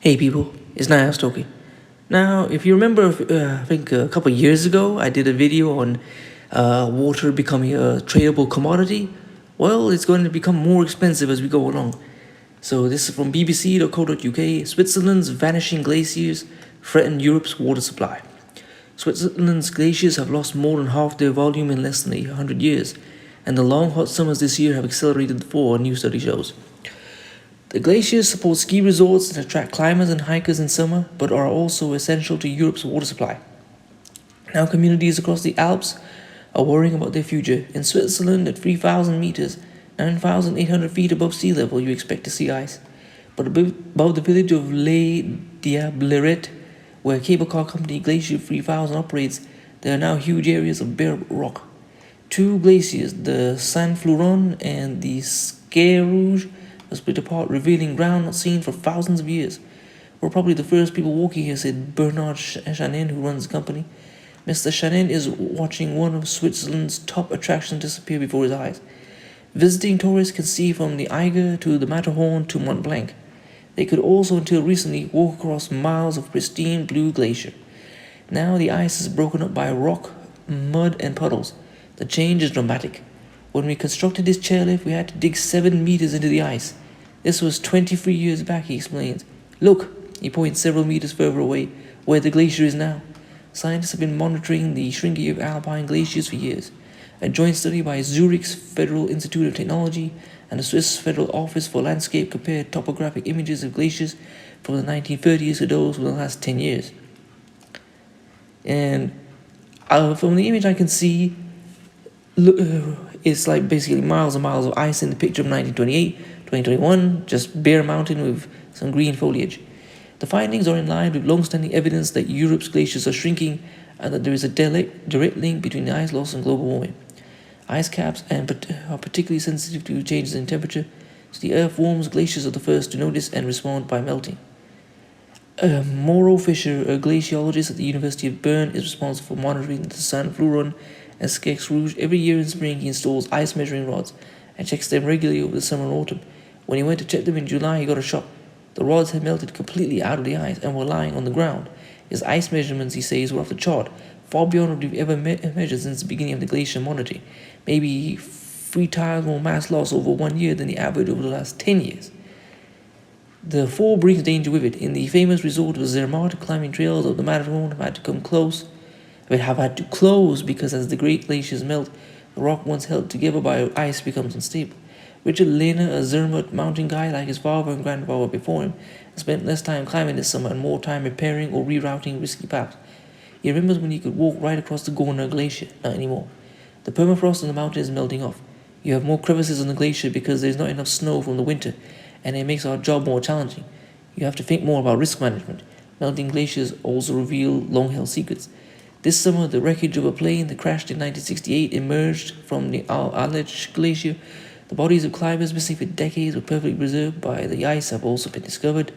Hey people, it's Niall talking. Now, if you remember, I think a couple of years ago, I did a video on water becoming a tradable commodity. Well, it's going to become more expensive as we go along. So this is from bbc.co.uk. Switzerland's vanishing glaciers threaten Europe's water supply. Switzerland's glaciers have lost more than half their volume in less than 100 years, and the long hot summers this year have accelerated the fall, a new study shows. The glaciers support ski resorts that attract climbers and hikers in summer, but are also essential to Europe's water supply. Now, communities across the Alps are worrying about their future. In Switzerland, at 3,000 meters, 9,800 feet above sea level, you expect to see ice. But above the village of Les Diableret, where cable car company Glacier 3000 operates, there are now huge areas of bare rock. Two glaciers, the Saint Florent and the Sker Rouge, are split apart, revealing ground not seen for thousands of years. We're probably the first people walking here, said Bernard Chanin, who runs the company. Mr. Chanin is watching one of Switzerland's top attractions disappear before his eyes. Visiting tourists can see from the Eiger to the Matterhorn to Mont Blanc. They could also, until recently, walk across miles of pristine blue glacier. Now the ice is broken up by rock, mud, and puddles. The change is dramatic. When we constructed this chairlift, we had to dig 7 meters into the ice. This was 23 years back, he explains. Look, he points several meters further away, where the glacier is now. Scientists have been monitoring the shrinking of alpine glaciers for years. A joint study by Zurich's Federal Institute of Technology and the Swiss Federal Office for Landscape compared topographic images of glaciers from the 1930s to those from the last 10 years. And from the image I can see, it's like basically miles and miles of ice in the picture of 1928, 2021, just bare mountain with some green foliage. The findings are in line with long-standing evidence that Europe's glaciers are shrinking and that there is a direct link between the ice loss and global warming. Ice caps are particularly sensitive to changes in temperature, so the earth warms, glaciers are the first to notice and respond by melting. Mauro Fischer, a glaciologist at the University of Bern, is responsible for monitoring the Saint Florent and Sker Rouge. Every year in spring, he installs ice measuring rods and checks them regularly over the summer and autumn. When he went to check them in July, he got a shock. The rods had melted completely out of the ice and were lying on the ground. His ice measurements, he says, were off the chart, far beyond what we've ever measured since the beginning of the glacier monitoring. Maybe 3 times more mass loss over 1 year than the average over the last 10 years. The fall brings danger with it. In the famous resort of Zermatt, climbing trails of the Matterhorn have had to close because as the great glaciers melt, the rock once held together by ice becomes unstable. Richard Lehner, a Zermatt mountain guide like his father and grandfather before him, has spent less time climbing this summer and more time repairing or rerouting risky paths. He remembers when he could walk right across the Gorner Glacier, not anymore. The permafrost on the mountain is melting off. You have more crevices on the glacier because there's not enough snow from the winter, and it makes our job more challenging. You have to think more about risk management. Melting glaciers also reveal long-held secrets. This summer, the wreckage of a plane that crashed in 1968 emerged from the Aletsch Glacier. The bodies of climbers missing for decades were perfectly preserved by the ice have also been discovered.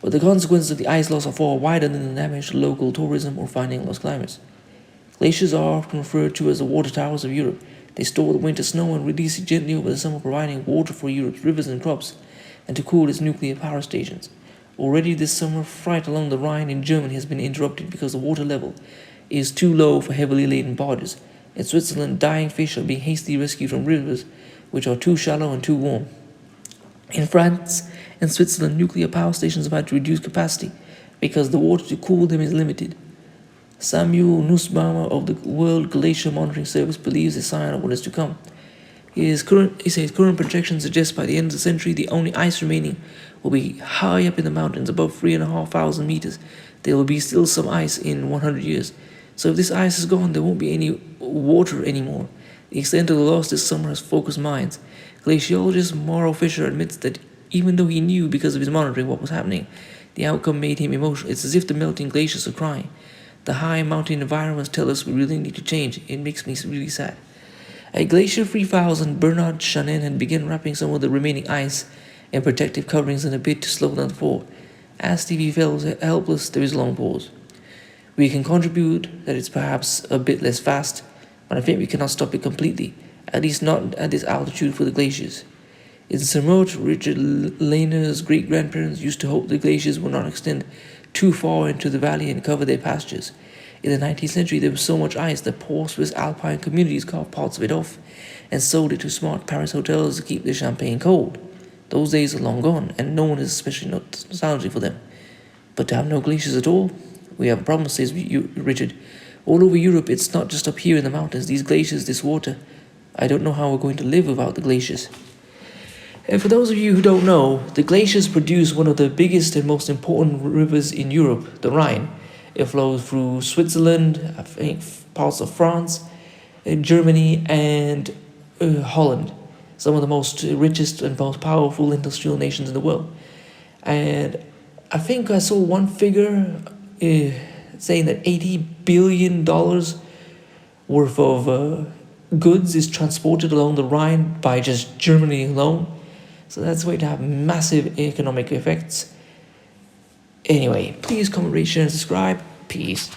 But the consequences of the ice loss are far wider than the damage to local tourism or finding lost climbers. Glaciers are often referred to as the water towers of Europe. They store the winter snow and release it gently over the summer, providing water for Europe's rivers and crops, and to cool its nuclear power stations. Already this summer, flight along the Rhine in Germany has been interrupted because the water level is too low for heavily laden barges. In Switzerland, dying fish are being hastily rescued from rivers which are too shallow and too warm. In France and Switzerland, nuclear power stations have had to reduce capacity because the water to cool them is limited. Samuel Nussbaumer of the World Glacier Monitoring Service believes a sign of what is to come. He says current projections suggest by the end of the century the only ice remaining will be high up in the mountains, above 3,500 meters. There will be still some ice in 100 years. So if this ice is gone, there won't be any water anymore. The extent of the loss this summer has focused minds. Glaciologist Mauro Fischer admits that even though he knew because of his monitoring what was happening, the outcome made him emotional. It's as if the melting glaciers are crying. The high mountain environments tell us we really need to change. It makes me really sad. At Glacier 3000, Bernard Chanin had begun wrapping some of the remaining ice in protective coverings in a bid to slow down the fall. As Stevie felt helpless, there is a long pause. We can contribute that it's perhaps a bit less fast, but I think we cannot stop it completely, at least not at this altitude for the glaciers. In Zermatt, Richard Lehner's great-grandparents used to hope the glaciers would not extend too far into the valley and cover their pastures. In the 19th century, there was so much ice that poor Swiss alpine communities carved parts of it off and sold it to smart Paris hotels to keep their champagne cold. Those days are long gone, and no one is especially nostalgic for them. But to have no glaciers at all, we have a problem, says Richard. All over Europe, it's not just up here in the mountains. These glaciers, this water. I don't know how we're going to live without the glaciers. And for those of you who don't know, the glaciers produce one of the biggest and most important rivers in Europe, the Rhine. It flows through Switzerland, I think parts of France, Germany, and Holland, some of the most richest and most powerful industrial nations in the world. And I think I saw one figure saying that $80 billion worth of goods is transported along the Rhine by just Germany alone. So that's going to have massive economic effects. Anyway, please comment, rate, share, and subscribe. Peace.